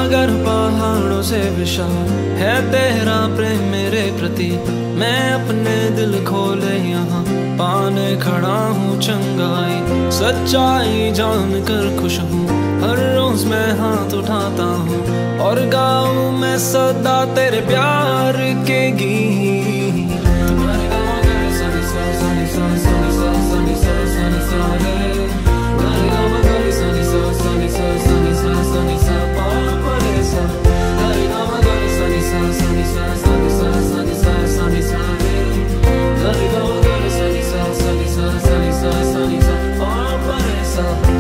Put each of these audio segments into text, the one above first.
सागर पहाड़ों से विशाल है तेरा प्रेम मेरे प्रति। मैं अपने दिल खोले यहाँ पाने खड़ा हूँ चंगाई। सच्चाई जान कर खुश हूँ, हर रोज मैं हाथ उठाता हूँ और गाऊँ मैं सदा तेरे प्यार के गीत।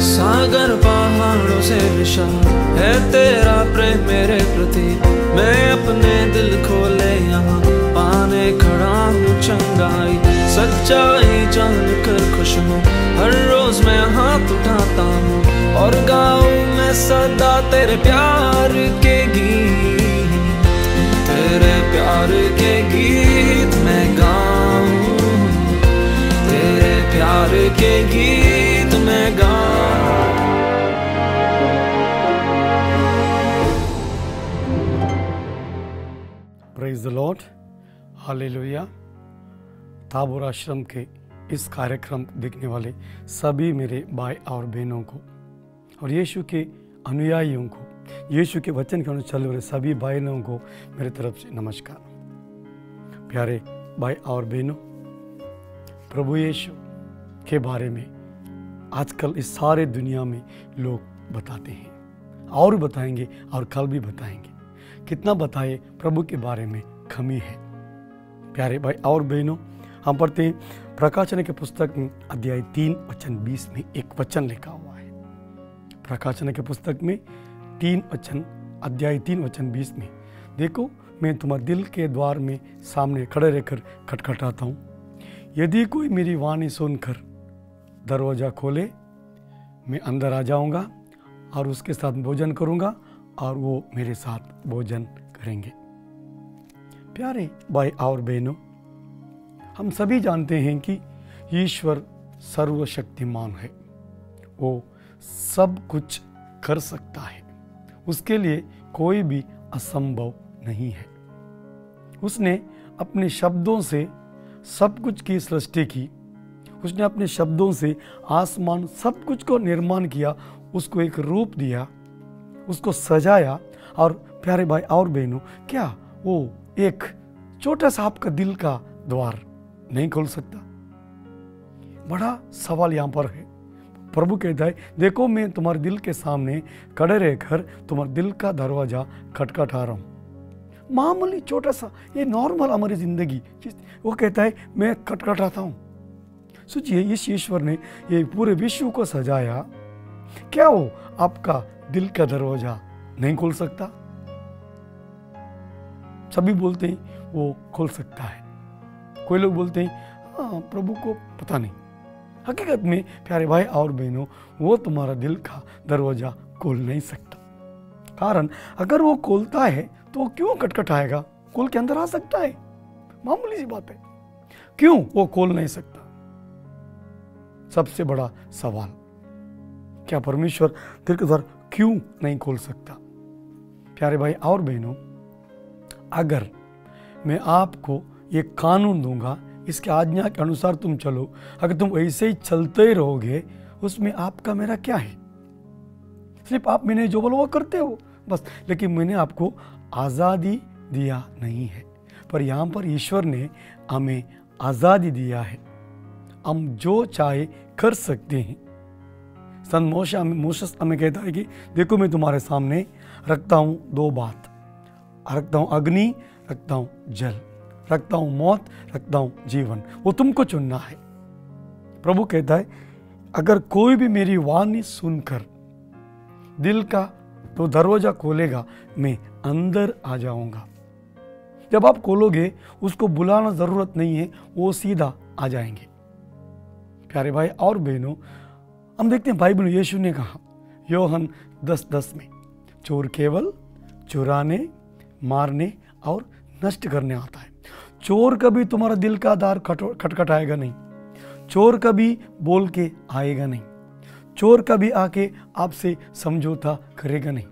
सागर पहाड़ों से विशाल है तेरा प्रेम मेरे प्रति। मैं अपने दिल खोले यहाँ पाने खड़ा हूँ चंगाई। सच्चाई जान कर खुश हूँ, हर रोज मैं हाथ उठाता हूँ और गाऊँ मैं सदा तेरे प्यार के गीत। तेरे प्यार के गीत मैं गाऊँ, तेरे प्यार के गीत मैं गाऊँ। Praise the Lord, hallelujah. Tabor आश्रम के इस कार्यक्रम देखने वाले सभी मेरे भाई और बहनों को और यीशु के अनुयायियों को, यीशु के वचन के अनुसार चलने वाले सभी भाई बहनों को मेरे तरफ से नमस्कार। प्यारे भाई और बहनों, प्रभु यीशु के बारे में आजकल इस सारे दुनिया में लोग बताते हैं और बताएंगे और कल भी बताएंगे। कितना बताए प्रभु के बारे में कमी है। प्यारे भाई और बहनों, हम पढ़ते हैं प्रकाशन के पुस्तक में अध्याय 3 वचन 20 में एक वचन लिखा हुआ है। प्रकाशन के पुस्तक में अध्याय 3 वचन 20 में, देखो मैं तुम्हारे दिल के द्वार में सामने खड़े रहकर खटखटाता हूँ। यदि कोई मेरी वाणी सुनकर दरवाजा खोले, मैं अंदर आ जाऊँगा और उसके साथ भोजन करूँगा और वो मेरे साथ भोजन करेंगे। प्यारे भाई और बहनों, हम सभी जानते हैं कि ईश्वर सर्वशक्तिमान है। वो सब कुछ कर सकता है, उसके लिए कोई भी असंभव नहीं है। उसने अपने शब्दों से सब कुछ की सृष्टि की, उसने अपने शब्दों से आसमान सब कुछ को निर्माण किया, उसको एक रूप दिया, उसको सजाया। और प्यारे भाई और बहनों, क्या वो एक छोटा सा आपका दिल का द्वार नहीं खोल सकता? बड़ा सवाल यहाँ पर है। प्रभु कहता है, देखो मैं तुम्हारे दिल के सामने खड़े रहकर तुम्हारे दिल का दरवाजा खटखटा रहा हूँ। मामूली छोटा सा, ये नॉर्मल हमारी जिंदगी, वो कहता है मैं खटखटाता हूँ। सोचिए, इस ईश्वर ने ये पूरे विश्व को सजाया, क्या वो आपका दिल का दरवाजा नहीं खोल सकता? सभी बोलते हैं वो खोल सकता है, कोई लोग बोलते हैं हाँ प्रभु को पता नहीं। हकीकत में प्यारे भाई और बहनों, वो तुम्हारा दिल का दरवाजा खोल नहीं सकता। कारण अगर वो खोलता है तो वो क्यों खटखटाएगा? खोल के अंदर आ सकता है, मामूली सी बात है। क्यों वो खोल नहीं सकता? सबसे बड़ा सवाल, क्या परमेश्वर दिल का द्वार क्यों नहीं खोल सकता? प्यारे भाई और बहनों, अगर मैं आपको ये कानून दूंगा, इसके आज्ञा के अनुसार तुम चलो, अगर तुम ऐसे ही चलते रहोगे, उसमें आपका मेरा क्या है? सिर्फ आप मैंने जो बोला वो करते हो बस, लेकिन मैंने आपको आज़ादी दिया नहीं है। पर यहाँ पर ईश्वर ने हमें आज़ादी दिया है, हम जो चाहे कर सकते हैं। संत मूसा हमें कहता है कि देखो मैं तुम्हारे सामने रखता हूँ 2 बात, रखता हूँ अग्नि, रखता हूँ जल, रखता हूँ मौत, रखता हूँ जीवन, वो तुमको चुनना है। प्रभु कहता है अगर कोई भी मेरी वाणी सुनकर दिल का तो दरवाजा खोलेगा, मैं अंदर आ जाऊंगा। जब आप खोलोगे, उसको बुलाना जरूरत नहीं है, वो सीधा आ जाएंगे। प्यारे भाई और बहनों, हम देखते हैं बाइबल में यीशु ने कहा यूहन्ना 10:10 में, चोर केवल चुराने, मारने और नष्ट करने आता है। चोर कभी तुम्हारा दिल का द्वार खटखटाएगा नहीं, चोर कभी बोल के आएगा नहीं, चोर कभी आके आपसे समझौता करेगा नहीं।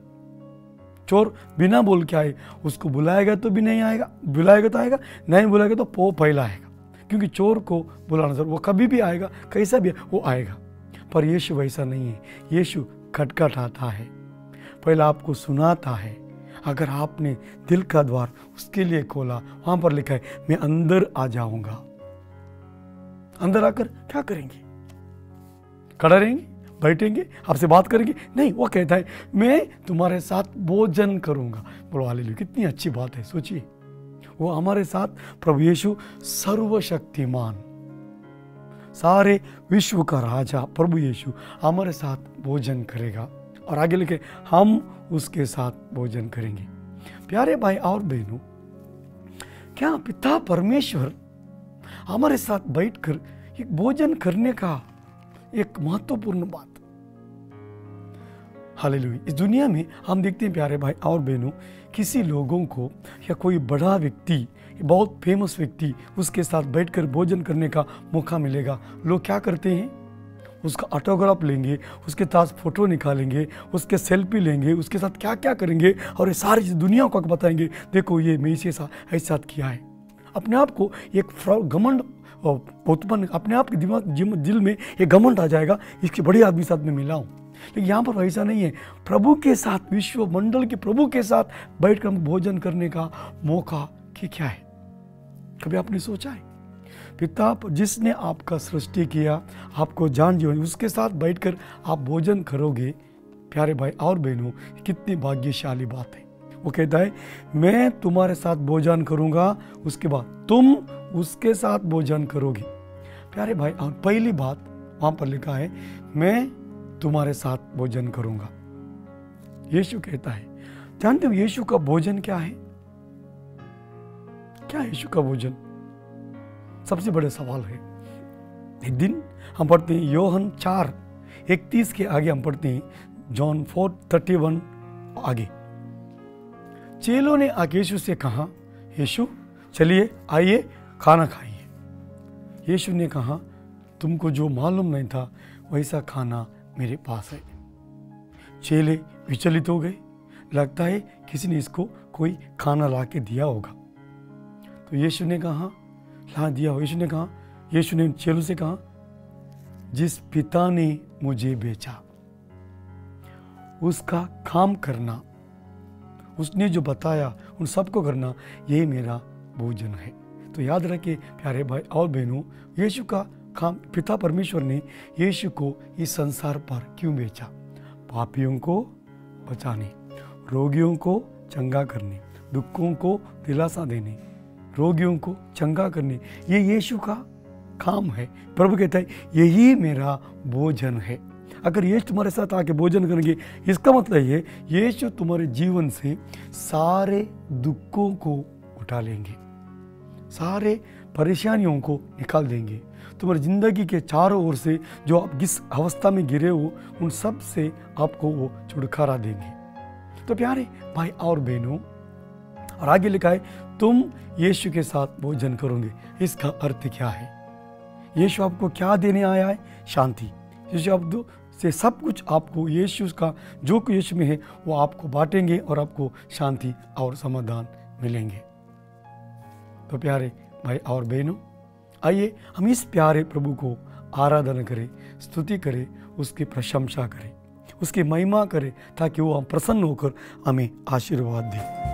चोर बिना बोल के आए, उसको बुलाएगा तो भी नहीं आएगा, बुलाएगा तो आएगा, नहीं बुलाएगा तो पहला आएगा, क्योंकि चोर को बुलाना जरूर, वो कभी भी आएगा, कैसा भी वो आएगा। पर यीशु वैसा नहीं है। यीशु खटखटाता है, पहला आपको सुनाता है। अगर आपने दिल का द्वार उसके लिए खोला, वहां पर लिखा है मैं अंदर आ जाऊंगा। अंदर आकर क्या करेंगे? खड़ा रहेंगे, बैठेंगे, आपसे बात करेंगे? नहीं, वो कहता है मैं तुम्हारे साथ भोजन करूंगा। बोलो हालेलुया, कितनी अच्छी बात है। सोचिए, वो हमारे साथ प्रभु यीशु सर्वशक्तिमान, सारे विश्व का राजा प्रभु यीशु हमारे साथ भोजन करेगा। और आगे लिखे हम उसके साथ भोजन करेंगे। प्यारे भाई और बहनों, क्या पिता परमेश्वर हमारे साथ बैठकर एक भोजन करने का एक महत्वपूर्ण बात। हालेलुया। इस दुनिया में हम देखते हैं प्यारे भाई और बहनों, किसी लोगों को या कोई बड़ा व्यक्ति, बहुत फेमस व्यक्ति, उसके साथ बैठकर भोजन करने का मौका मिलेगा, लोग क्या करते हैं? उसका ऑटोग्राफ लेंगे, उसके साथ फोटो निकालेंगे, उसके सेल्फी लेंगे, उसके साथ क्या क्या करेंगे और ये सारी दुनिया को बताएंगे, देखो ये मैं इसे ऐसे साथ किया है। अपने आप को एक घमंड उत्पन्न, अपने आप के दिल में एक घमंड आ जाएगा, इसके बड़े आदमी साथ में मिला हूँ। लेकिन यहाँ पर वैसा नहीं है। प्रभु के साथ, विश्व मंडल के प्रभु के साथ बैठकर हम भोजन करने का मौका कि क्या है? कभी आपने सोचा है? पिता जिसने आपका सृष्टि किया, आपको जान दिया, उसके साथ बैठकर आप भोजन करोगे। प्यारे भाई और बहनों, कितनी भाग्यशाली बात है। वो कहता है मैं तुम्हारे साथ भोजन करूंगा, उसके बाद तुम उसके साथ भोजन करोगे। प्यारे भाई, और पहली बात वहां पर लिखा है मैं तुम्हारे साथ भोजन करूंगा। यीशु कहता है, जानते हो यीशु का भोजन क्या है? क्या है यीशु का भोजन? सबसे बड़ा सवाल है। एक दिन हम पढ़ते हैं योहन 4:31 के आगे, हम पढ़ते हैं जॉन 4:31 आगे। चेलों ने आके यीशु से कहा, यीशु चलिए आइए खाना खाइए। यीशु ने कहा, तुमको जो मालूम नहीं था वैसा खाना मेरे पास है। चेले विचलित हो गए, लगता है किसी ने इसको कोई खाना ला के दिया होगा। तो यीशु ने कहा ला दिया हो। यीशु ने चेलों से कहा, जिस पिता ने मुझे बेचा उसका काम करना, उसने जो बताया उन सबको करना, यही मेरा भोजन है। तो याद रखिए प्यारे भाई और बहनों, यीशु का काम, पिता परमेश्वर ने यीशु को इस संसार पर क्यों बेचा? पापियों को बचाने, रोगियों को चंगा करने, दुखों को दिलासा देने, रोगियों को चंगा करने, ये यीशु का काम है। प्रभु कहता है यही मेरा भोजन है। अगर यीशु तुम्हारे साथ आके भोजन करेंगे, इसका मतलब ये यीशु तुम्हारे जीवन से सारे दुखों को उठा लेंगे, सारे परेशानियों को निकाल देंगे। तुम्हारी जिंदगी के चारों ओर से जो आप जिस अवस्था में गिरे हो, उन सब से आपको वो छुटकारा देंगे। तो प्यारे भाई और बहनों, और आगे लिखा है तुम यीशु के साथ भोजन करोगे। इसका अर्थ क्या है? यीशु आपको क्या देने आया है? शांति। यीशु आप से सब कुछ आपको, यीशु का जो कुछ यीशु में है वो आपको बांटेंगे और आपको शांति और समाधान मिलेंगे। तो प्यारे भाई और बहनों, आइए हम इस प्यारे प्रभु को आराधना करें, स्तुति करें, उसकी प्रशंसा करें, उसकी महिमा करें, ताकि वो हम प्रसन्न होकर हमें आशीर्वाद दें।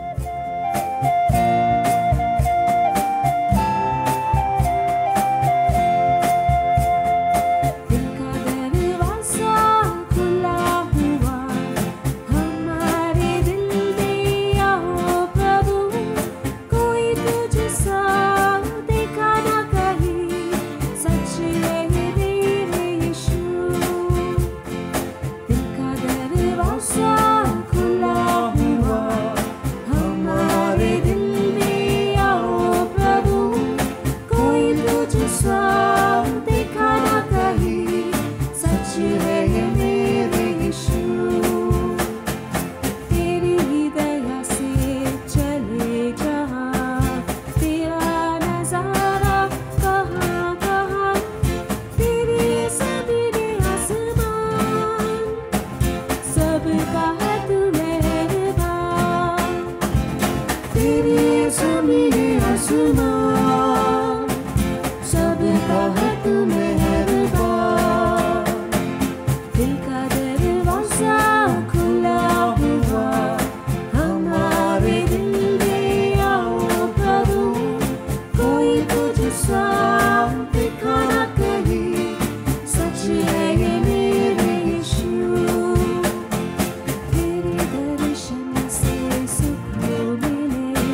खुला हुआ हमारे दिल तेरी ज़मीन आसमां सबका है तू मेहरबान। दिल का दरवाज़ा खुला हुआ हमारे दिल में आओ प्रभु, कोई तुझसा दिखा ना कहीं, सच है ये मेरे यीशु। तेरे दर्शन से सुकून मिले,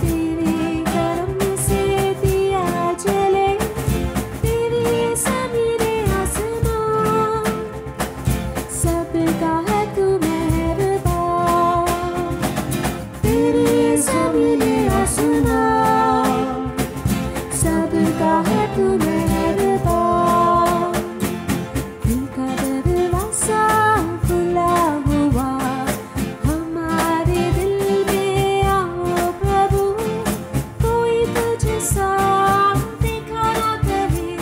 तेरे कर्म से दिया जले, तेरी ज़मीन आसमां सबका है तू मेहरबान। तेरी ज़मीन आसमां सबका है तू मेहरबान। दिल का दरवाज़ा खुला हुआ हमारे दिल में आओ प्रभु, कोई तुझसा दिखा ना कहीं,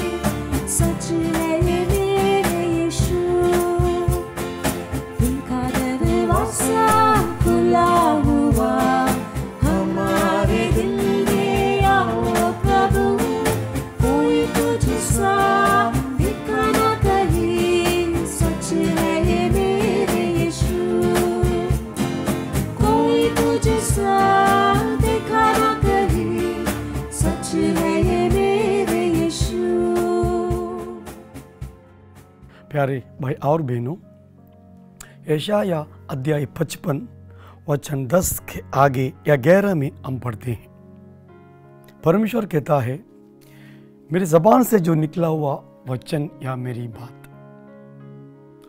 सच है ये मेरे यीशु। दिल का दरवाज़ा खुला हुआ हमारे दिल में आओ प्रभु, कोई तुझसा दिखा ना कहीं, सच है ये मेरे यीशु। कोई तुझसा दिखा ना कहीं, सच है ये मेरे यीशु। प्यारे भाई और बहनों, यशाया अध्याय 55 वचन 10 के आगे या 11 में हम पढ़ते हैं। परमेश्वर कहता है, मेरी जबान से जो निकला हुआ वचन या मेरी बात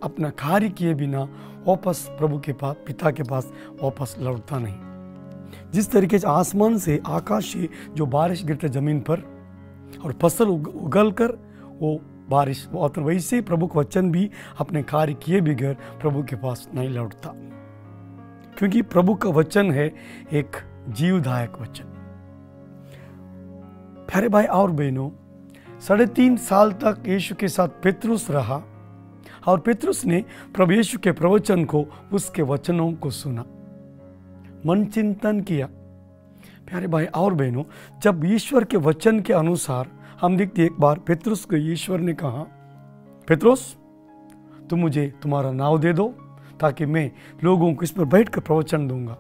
अपना कार्य किए बिना वापस प्रभु के पास, पिता के पास वापस लौटता नहीं। जिस तरीके से आसमान से, आकाश से जो बारिश गिरते जमीन पर और फसल उगल कर वो बारिश, और वैसे ही प्रभु का वचन भी अपने कार्य किए बगैर प्रभु के पास नहीं लौटता, क्योंकि प्रभु का वचन है एक जीवदायक वचन। प्यारे भाई और बहनों, 3.5 साल तक यीशु के साथ पेतरुस रहा और पेतरुस ने प्रभु यीशु के प्रवचन को, उसके वचनों को सुना, मन चिंतन किया। प्यारे भाई और बहनों, जब ईश्वर के वचन के अनुसार हम देखते, एक बार पेतरुस को ईश्वर ने कहा, पेतरुस तुम मुझे तुम्हारा नाव दे दो ताकि मैं लोगों को इस पर बैठकर प्रवचन दूंगा।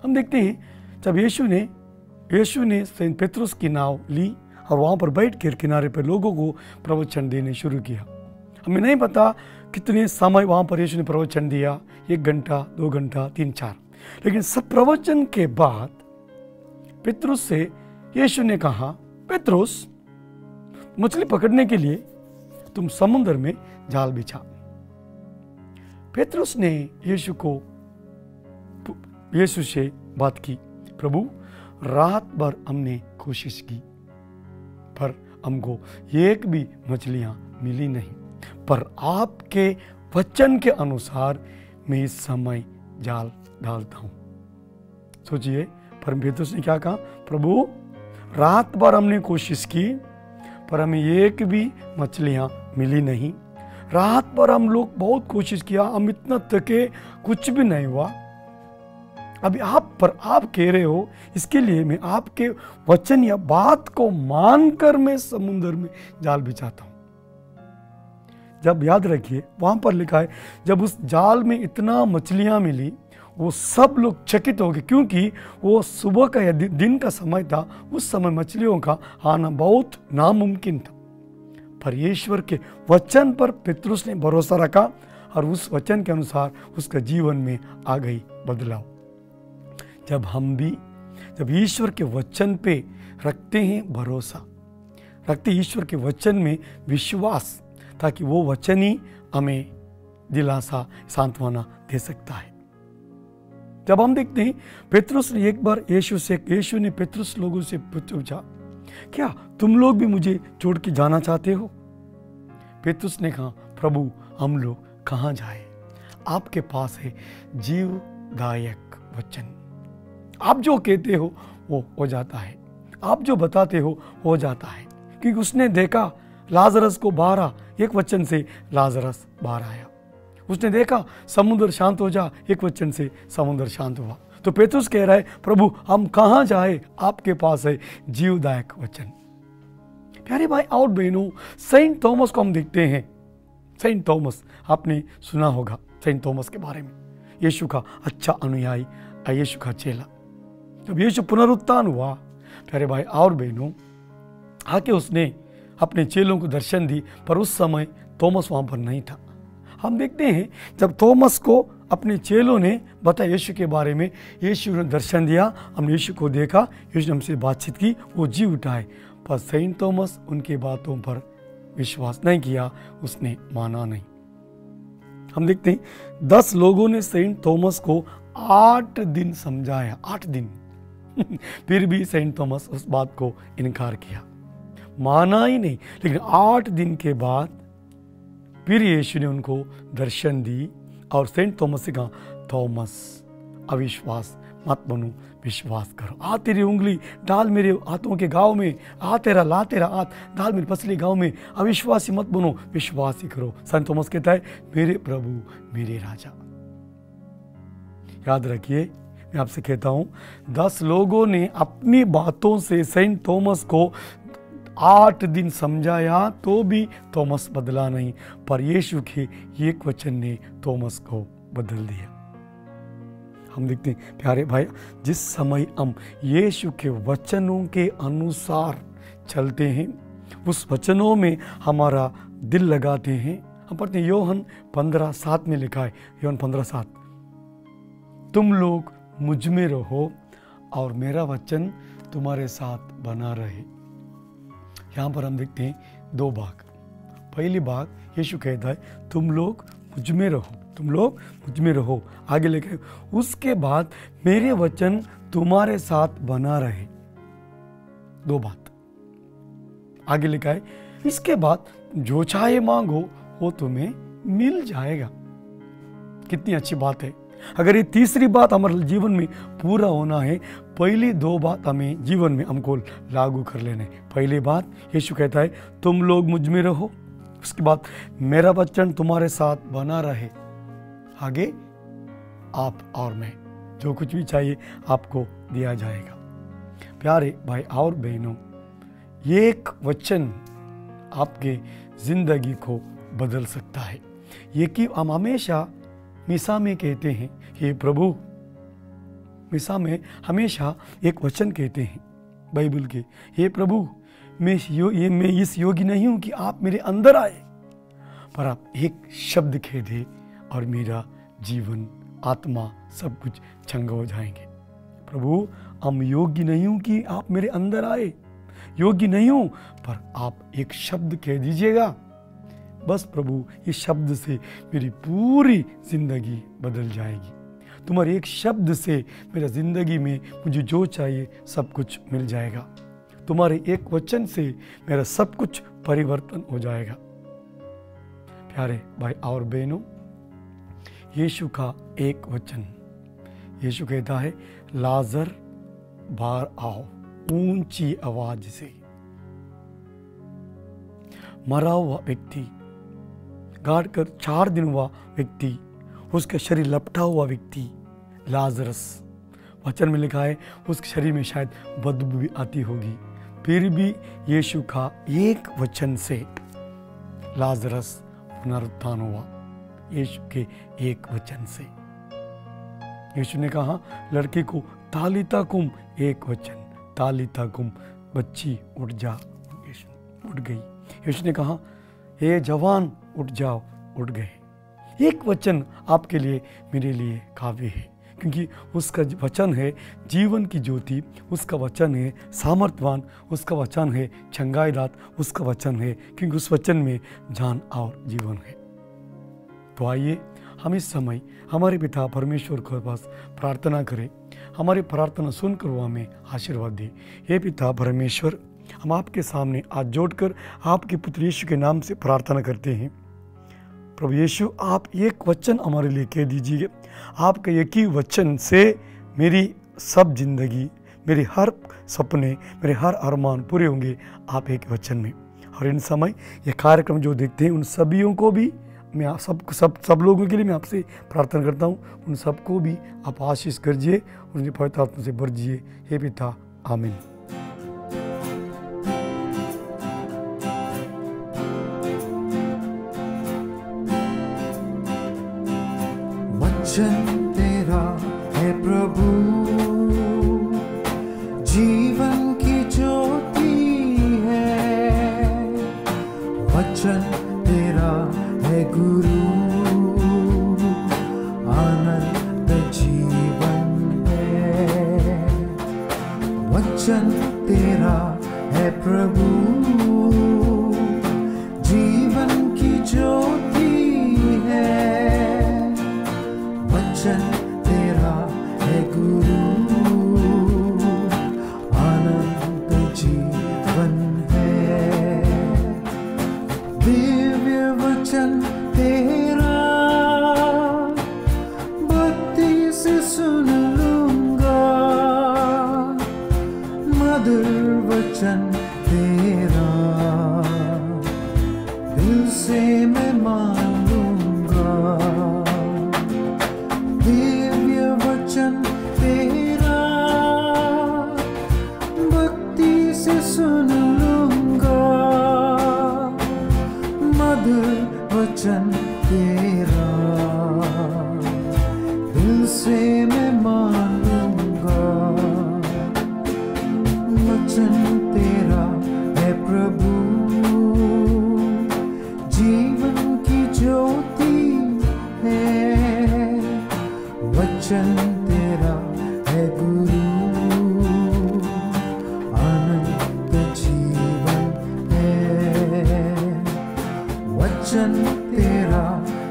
हम देखते हैं जब यीशु ने सेंट पेतरुस की नाव ली और वहाँ पर बैठ कर किनारे पर लोगों को प्रवचन देने शुरू किया। हमें नहीं पता कितने समय वहाँ पर यीशु ने प्रवचन दिया, 1 घंटा, 2 घंटा, 3, 4, लेकिन सब प्रवचन के बाद पेतरुस से यीशु ने कहा, पेतरुस मछली पकड़ने के लिए तुम समुद्र में जाल बिछा। पेतरुस ने यीशु से बात की, प्रभु रात भर हमने कोशिश की पर हमको एक भी मछलियां मिली नहीं, पर आपके वचन के अनुसार मैं इस समय जाल डालता हूं। सोचिए, पर पेतरुस ने क्या कहा, प्रभु रात भर हमने कोशिश की पर हमें एक भी मछलियां मिली नहीं। रात भर हम लोग बहुत कोशिश किया, हम इतना थके, कुछ भी नहीं हुआ। अभी आप कह रहे हो, इसके लिए मैं आपके वचन या बात को मानकर मैं समुद्र में जाल बिछाता हूं। जब याद रखिए, वहां पर लिखा है जब उस जाल में इतना मछलियां मिली, वो सब लोग चकित हो गए, क्योंकि वो सुबह का या दिन का समय था। उस समय मछलियों का आना बहुत नामुमकिन था, पर ईश्वर के वचन पर पेतरुस ने भरोसा रखा और उस वचन के अनुसार उसका जीवन में आ गई बदलाव। जब ईश्वर के वचन पे रखते हैं भरोसा, रखते ईश्वर के वचन में विश्वास, ताकि वो वचन ही हमें दिलासा, सांत्वना दे सकता है। जब हम देखते हैं पेतरुस ने एक बार यीशु ने पेतरुस लोगों से पूछा, क्या तुम लोग भी मुझे छोड़ के जाना चाहते हो? पेतरुस ने कहा, प्रभु हम लोग कहाँ जाए? आपके पास है जीवदायक वचन। आप जो कहते हो वो हो जाता है, आप जो बताते हो जाता है। क्योंकि उसने देखा लाजरस को बाहर आ, एक वचन से लाजरस बाहर आया। उसने देखा समुद्र शांत हो जा, एक वचन से समुद्र शांत हुआ। तो पेतरुस कह रहा है, प्रभु हम कहाँ जाए, आपके पास है जीवदायक वचन। प्यारे भाई और बहनों, सेंट थॉमस को हम देखते हैं। सेंट थॉमस, आपने सुना होगा सेंट थॉमस के बारे में, यीशु का अच्छा अनुयायी, यीशु का चेला। जब यीशु पुनरुत्थान हुआ प्यारे भाई और बहनों, आके उसने अपने चेलों को दर्शन दी, पर उस समय थॉमस वहाँ पर नहीं था। हम देखते हैं जब थॉमस को अपने चेलों ने बताया यीशु के बारे में, यीशु ने दर्शन दिया, हमने यीशु को देखा, यीशु ने हमसे बातचीत की, वो जी उठाए, पर सेंट थॉमस उनकी बातों पर विश्वास नहीं किया, उसने माना नहीं। हम देखते हैं 10 लोगों ने सेंट थॉमस को 8 दिन समझाया, 8 दिन फिर भी सेंट थॉमस उस बात को इनकार किया, माना ही नहीं। लेकिन 8 दिन के बाद फिर यीशु ने उनको दर्शन दी और सेंट थॉमस से कहा, थॉमस अविश्वास मत बनो, विश्वास करो। आ तेरी उंगली डाल मेरे हाथों के घाव में, आ तेरा ला तेरा हाथ डाल मेरे पसली घाव में, अविश्वासी मत बनो, विश्वास ही करो। सेंट थॉमस कहता है, मेरे प्रभु मेरे राजा। याद रखिए, मैं आपसे कहता हूं, 10 लोगों ने अपनी बातों से सेंट थॉमस को 8 दिन समझाया, तो भी थॉमस बदला नहीं, पर यीशु के एक वचन ने थॉमस को बदल दिया। हम देखते हैं प्यारे भाई, जिस समय हम यीशु के वचनों के अनुसार चलते हैं, उस वचनों में हमारा दिल लगाते हैं। हम पढ़ते हैं यूहन्ना 15:7 में लिखा है, यूहन्ना 15:7, तुम लोग मुझ में रहो और मेरा वचन तुम्हारे साथ बना रहे। यहाँ पर हम देखते हैं 2 भाग। पहली भाग यीशु कहता है, तुम लोग मुझ में रहो, तुम लोग मुझ में रहो, आगे लिखे, उसके बाद मेरे वचन तुम्हारे साथ बना रहे। 2 बात आगे लिखा है, इसके बाद जो चाहे मांगो वो तुम्हें मिल जाएगा। कितनी अच्छी बात है। अगर ये तीसरी बात हमारे जीवन में पूरा होना है, पहली 2 बात हमें जीवन में हमको लागू कर लेने। पहली बात यीशु कहता है, तुम लोग मुझ में रहो, उसके बाद मेरा वचन तुम्हारे साथ बना रहे, आगे आप और मैं, जो कुछ भी चाहिए आपको दिया जाएगा। प्यारे भाई और बहनों, ये एक वचन आपके जिंदगी को बदल सकता है। ये कि हम हमेशा मिसा में कहते हैं, हे प्रभु, मिसा में हमेशा एक वचन कहते हैं बाइबल के, हे प्रभु, मैं इस योग्य नहीं हूं कि आप मेरे अंदर आए, पर आप एक शब्द कह दे और मेरा जीवन, आत्मा सब कुछ चंगा हो जाएंगे। प्रभु, हम योग्य नहीं हूं कि आप मेरे अंदर आए, योग्य नहीं हूं, पर आप एक शब्द कह दीजिएगा, बस प्रभु, इस शब्द से मेरी पूरी जिंदगी बदल जाएगी। तुम्हारे एक शब्द से मेरा जिंदगी में मुझे जो चाहिए सब कुछ मिल जाएगा। तुम्हारे एक वचन से मेरा सब कुछ परिवर्तन हो जाएगा। प्यारे भाई और बहनों, यीशु का एक वचन, यीशु कहता है, लाजर बाहर आओ, ऊंची आवाज से। मरा हुआ व्यक्ति, गाड़ कर 4 दिन हुआ व्यक्ति, उसका शरीर लपटा हुआ व्यक्ति लाजरस, वचन में लिखा है उसके शरीर में शायद बदबू भी आती होगी, फिर भी यीशु का एक वचन से लाजरस पुनरुत्थान हुआ। यीशु के एक वचन से यीशु ने कहा लड़के को, तालिता कुम, एक वचन, तालिता कुम, बच्ची उठ जा, यीशु उठ गई। यीशु ने कहा, हे जवान उठ जाओ, उठ गए। एक वचन आपके लिए, मेरे लिए काव्य है, क्योंकि उसका वचन है जीवन की ज्योति, उसका वचन है सामर्थवान, उसका वचन है चंगाईदात, उसका वचन है, क्योंकि उस वचन में जान और जीवन है। तो आइए हम इस समय हमारे पिता परमेश्वर के पास प्रार्थना करें। हमारी प्रार्थना सुनकर वो हमें आशीर्वाद दे। हे पिता परमेश्वर, हम आपके सामने आज जोड़कर आपके पुत्र यीशु के नाम से प्रार्थना करते हैं। प्रभु यीशु, आप एक वचन हमारे लिए कह दीजिए। आपके एक ही वचन से मेरी सब जिंदगी, मेरे हर सपने, मेरे हर अरमान पूरे होंगे आप एक वचन में। और इन समय ये कार्यक्रम जो देखते हैं उन सभियों को भी मैं सब लोगों के लिए मैं आपसे प्रार्थना करता हूँ, उन सबको भी आप आशीष करिए और उनके पवित्र आत्मा से भरिए। हे पिता, आमीन। वचन तेरा है प्रभु, जीवन की ज्योति है। वचन तेरा है गुरु, आनंद जीवन है। वचन तेरा है प्रभु, जीवन की ज्योति है। वचन तेरा है गुरु, आनंद जीवन है। दिव्य वचन तेरा भक्ति से सुन लूंगा, मधुर वचन तेरा दिल से मैं मान लूंगा। दिव्य वचन तेरा भक्ति से सुन लूंगा, मधुर वचन तेरा दिल से मैं मान लूंगा। वचन तेरा है प्रभु, जीवन की ज्योति है। वचन तेरा है गुरु, आनंद जीवन है। वचन तेरा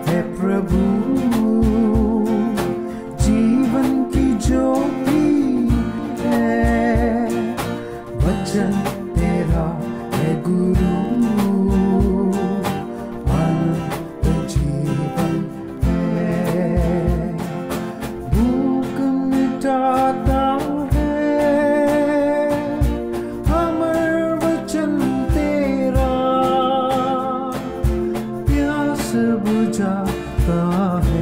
है प्रभु, जीवन की ज्योति है। वचन तेरा है गुरु, आनंद जीवन है। भूख मिटाता है अमर वचन तेरा, प्यास बुझाता है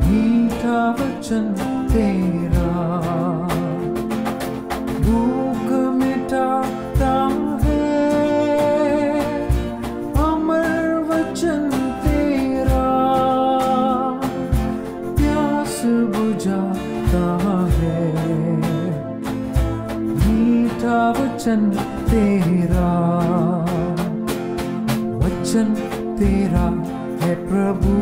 मीठा वचन तेरा। भूख मिटाता है अमर वचन तेरा, प्यास बुझाता है मीठा वचन तेरा। वचन तेरा है प्रभु,